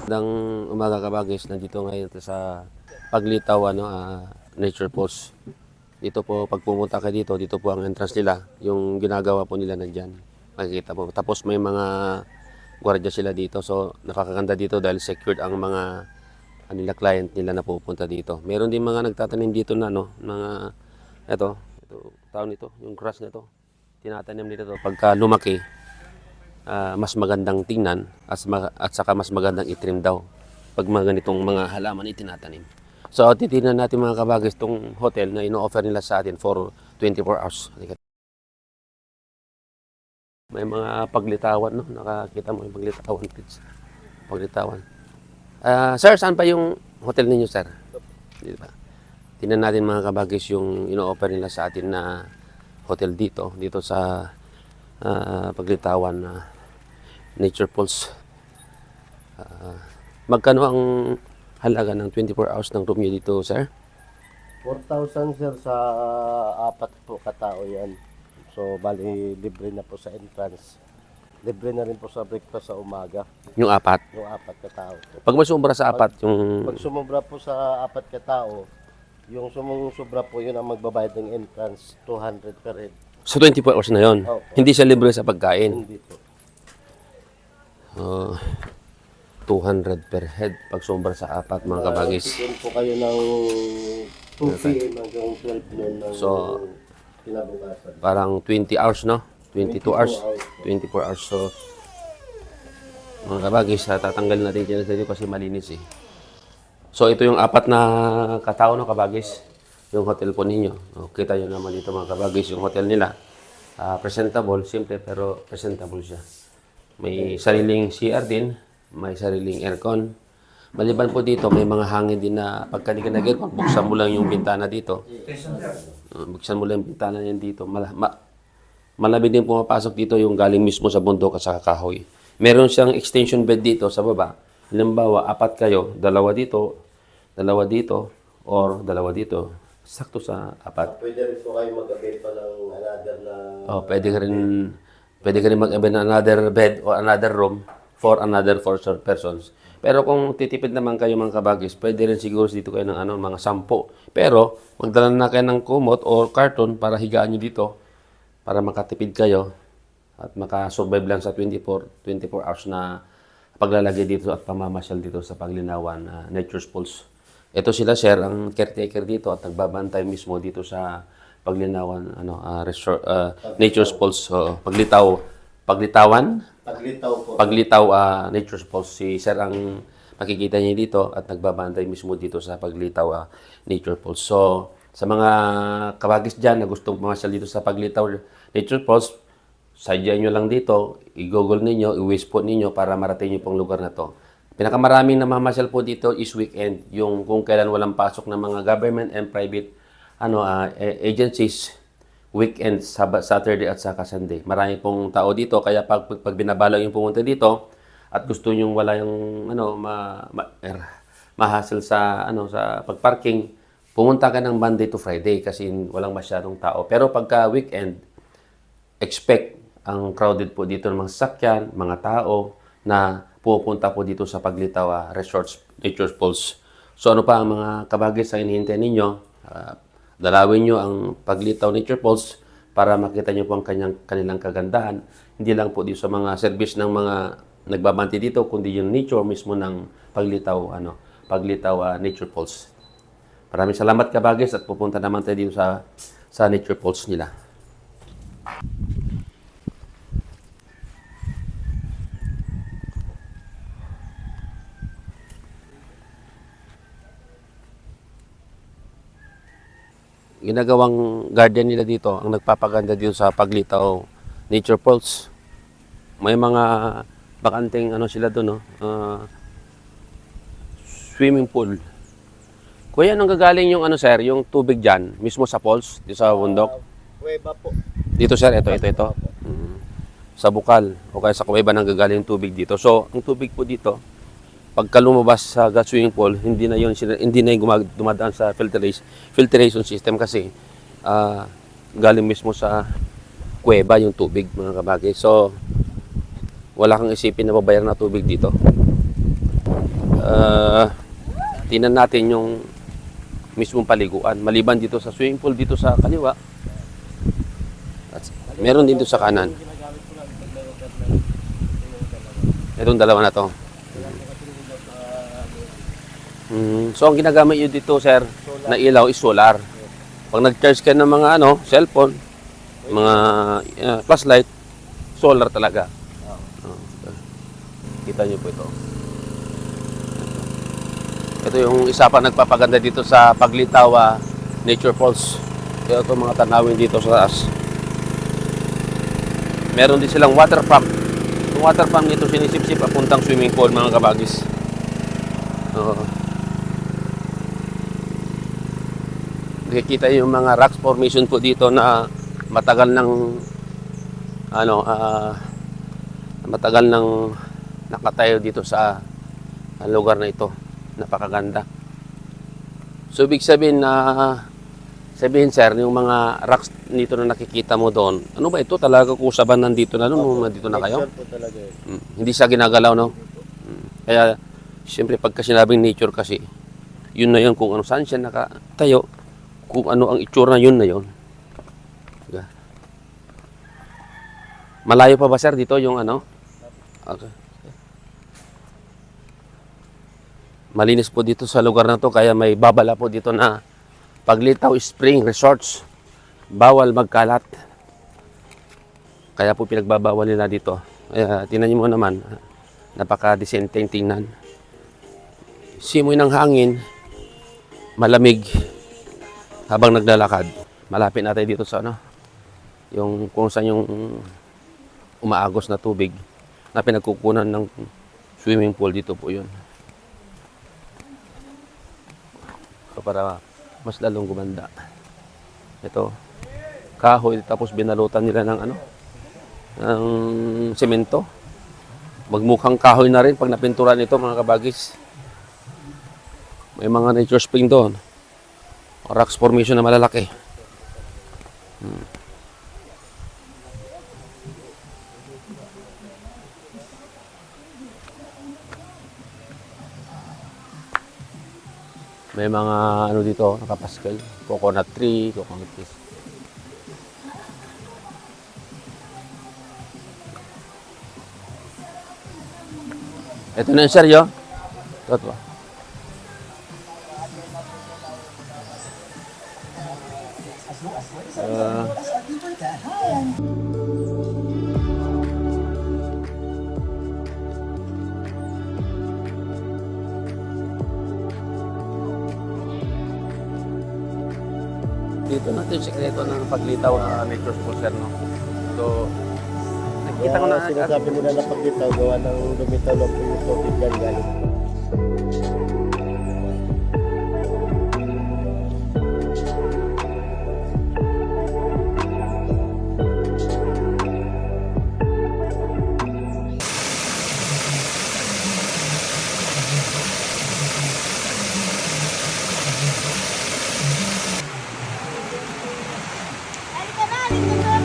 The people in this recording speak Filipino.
Magandang umaga kabagis, nandito ngayon sa Paglitaw Nature Falls. Dito po, pag pumunta ka dito po ang entrance nila. Yung ginagawa po nila nandyan. Makikita po. Tapos may mga gwardiya sila dito. So nakakaganda dito dahil secured ang mga nila client nila na pupunta dito. Meron din mga nagtatanim dito na mga ito taon ito, yung grass na ito. Tinatanim nila to pagka lumaki. Mas magandang tingnan at saka mas magandang itrim daw pag mga ganitong mga halaman itinatanim. So titingnan natin mga kabagis itong hotel na ino-offer nila sa atin for 24 hours. May mga paglitawan, no? Nakakita mo yung paglitawan, kids. Paglitawan. Sir, saan pa yung hotel ninyo, sir? Diba? Tingnan natin mga kabagis yung ino-offer nila sa atin na hotel dito sa Paglitawan Nature Falls. Magkano ang halaga ng 24 hours ng room nyo dito, sir? 4,000 sir sa apat po katao yan. So bali libre na po sa entrance. Libre na rin po sa breakfast sa umaga. Yung apat? Yung apat katao po. Pag masumubra sa apat, yung... Pag sumubra po sa apat katao, yung sumusubra po yun ang magbabayad ng entrance, 200 per head. Sa 24 hours na yon, Opo. hindi siya libre sa pagkain. Hindi po. 200 per head pag sumubra sa apat, mga kabagis. Yun po kayo ng 2 p.m. hanggang 12 noon ng So, kinabukasan. parang 20 hours, no? 22 hours. 24 24 hours. So, mga kabagis, tatanggalin natin dyan dito kasi malinis eh. So, ito yung apat na katao, no, kabagis. Yung hotel po ninyo. Kita nyo naman dito, mga kabagis, yung hotel nila. Presentable, simple pero presentable siya. May sariling CR din, may sariling aircon. Maliban po dito, may mga hangin din na pagka di ka nag-aircon, buksan mo lang yung bintana dito. Buksan mo lang yung bintana yan dito. Malamig din pumapasok dito yung galing mismo sa bundok at sa kahoy. Meron siyang extension bed dito sa baba. Halimbawa, apat kayo, dalawa dito, or dalawa dito. Sakto sa apat. Pwede rin po kayo mag-avail pa ng another na... Pwede ka rin mag-avail ng another bed or another room for another 4 persons. Pero kung titipid naman kayo mga kabagis, pwede rin siguro dito kayo ng mga 10. Pero magdala na kayo ng kumot or carton para higaan nyo dito para makatipid kayo at makasurvive lang sa 24 hours na paglalagay dito at pamamasyal dito sa Paglinawan Nature's Falls. Ito sila, sir, ang caretaker dito at nagbabantay mismo dito sa Paglinawan Nature's Falls. Paglitawan? Paglitaw po. Paglitaw Nature's Falls. Si sir ang makikita niya dito at nagbabantay mismo dito sa Paglitaw Nature Falls. So, sa mga kabagis dyan na gustong pumasyal dito sa Paglitaw Nature Falls, sadya nyo lang dito, i-google ninyo, i-waste po ninyo para marating nyo pong lugar na to. Pinakamaraming namamasyal po dito is weekend, yung kung kailan walang pasok ng mga government and private agencies, weekend, Saturday at saka Sunday. Marami pong tao dito, kaya pag binabala yung pumunta dito at gusto nyo wala yung ma-hassle sa sa pagparking, pumunta ka ng Monday to Friday kasi walang masyadong tao. Pero pagka weekend, expect ang crowded po dito ng mga sasakyan, mga tao na pupunta po dito sa Paglitaw Resorts Nature Falls. So ano pa ang mga kabagis ang hinihintay ninyo? Dalawin nyo ang Paglitaw Nature Falls para makita nyo po ang kanilang kagandahan. Hindi lang po dito sa mga service ng mga nagbabanti dito, kundi yung nature mismo ng Paglitaw Nature Falls. Maraming salamat kabagis at pupunta naman tayo dito sa Nature Falls nila. Ginagawang garden nila dito, ang nagpapaganda dito sa Paglitaw Nature Falls. May mga bakanting sila doon, swimming pool. Kuya, anong gagaling yung sir, yung tubig diyan mismo sa falls, dito sa bundok? Kuweba po. Dito sir, ito. Sa bukal o kaya sa kuweba nang gagaling yung tubig dito. So, ang tubig po dito, pagka lumabas sa swimming pool, hindi na yung dumadaan sa filtration system kasi galing mismo sa kuweba yung tubig, mga kabagay. So, wala kang isipin na babayaran na tubig dito. tingnan natin yung mismong paliguan. Maliban dito sa swimming pool dito sa kaliwa. At meron dito sa kanan. Itong dalawa na to. So ang ginagamit nyo dito, sir, na ilaw is solar. Pag nag-charge ka ng mga cellphone, mga flashlight, solar talaga. Kita nyo po ito. Ito yung isa pa nagpapaganda dito sa Paglitaw Nature Falls. Ito mga tanawin dito sa taas. Meron din silang water pump. Yung water pump nito sinisip-sip papuntang swimming pool, mga kabagis. Nakikita yung mga rocks formation po dito na matagal nang nakatayo dito sa lugar na ito. Napakaganda. So ibig sabihin sir, yung mga rocks dito na nakikita mo doon, ano ba ito talaga kusaban nandito na nung nandito na kayo? Nature po talaga yun. Hindi siya ginagalaw, no? Kaya siyempre pagka sinabing nature kasi, yun na yun kung ano saan siya nakatayo, kung ano ang itsura yun na yun. Diba? Malayo pa ba, sir, dito yung ano? Okay. Malinis po dito sa lugar na to, kaya may babala po dito na Paglitaw Spring Resorts. Bawal magkalat. Kaya po pinagbabawal nila dito. Kaya tingnan niyo mo naman, napaka-decenteng tingnan. Simoy ng hangin, malamig habang naglalakad. Malapit na tayo dito sa yung kung saan yung umaagos na tubig na pinagkukunan ng swimming pool, dito po yun. So, para mas lalong gumanda. Ito, kahoy, tapos binalutan nila ng ng semento. Magmukhang kahoy na rin pag napinturan ito, mga kabagis. May mga nature spring doon. Rocks formation na malalaki. May mga dito, nakapaskal. Coconut tree, coconut trees. Ito na yung seryo. Ito. Dito natin yung sekreto ng Paglitaw Nature Falls, sir, no? So, nakikita ko na sinasabi nila na Paglitaw, gawa ng lumitaw lang po yung tubig yan galing. Halika na, halika na.